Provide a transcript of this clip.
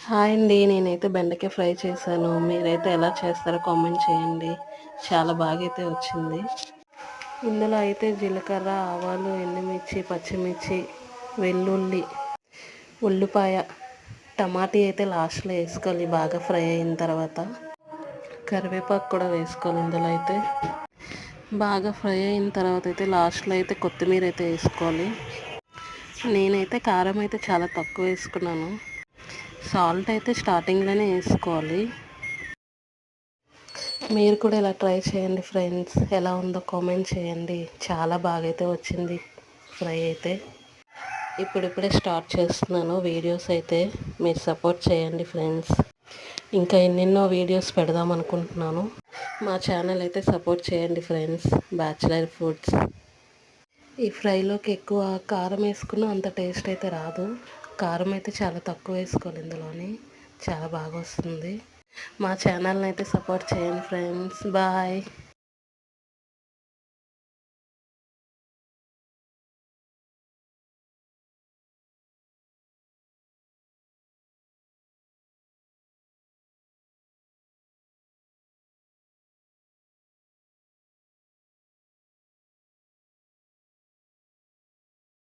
Hi అండి. నేనైతే బెండకాయ ఫ్రై చేశాను. మీరైతే ఎలా చేస్తారో కామెంట్ చేయండి. చాలా బాగైతే వచ్చింది. ఇందులో అయితే జీలకర్ర, ఆవాలు, ఎండుమిర్చి, పచ్చిమిర్చి, వెల్లుల్లి, ఉల్లిపాయ, టమాటీ అయితే లాస్ట్లో వేసుకోవాలి. బాగా ఫ్రై అయిన తర్వాత కరివేపాకు కూడా వేసుకోవాలి. ఇందులో అయితే బాగా ఫ్రై అయిన తర్వాత అయితే లాస్ట్లో అయితే కొత్తిమీర అయితే వేసుకోవాలి. నేనైతే కారం అయితే చాలా తక్కువ వేసుకున్నాను. సాల్ట్ అయితే స్టార్టింగ్లోనే వేసుకోవాలి. మీరు కూడా ఇలా ట్రై చేయండి ఫ్రెండ్స్. ఎలా ఉందో కామెంట్ చేయండి. చాలా బాగా అయితే వచ్చింది ఫ్రై అయితే. ఇప్పుడిప్పుడే స్టార్ట్ చేస్తున్నాను వీడియోస్ అయితే. మీరు సపోర్ట్ చేయండి ఫ్రెండ్స్. ఇంకా ఎన్నెన్నో వీడియోస్ పెడదాం అనుకుంటున్నాను. మా ఛానల్ అయితే సపోర్ట్ చేయండి ఫ్రెండ్స్. Bachelor foods. ఈ ఫ్రైలోకి ఎక్కువ కారం వేసుకున్నా అంత టేస్ట్ అయితే రాదు. కారం అయితే చాలా తక్కువ వేసుకోవాలి. ఇందులోని చాలా బాగా వస్తుంది. మా ఛానల్ని అయితే సపోర్ట్ చేయండి ఫ్రెండ్స్. బాయ్.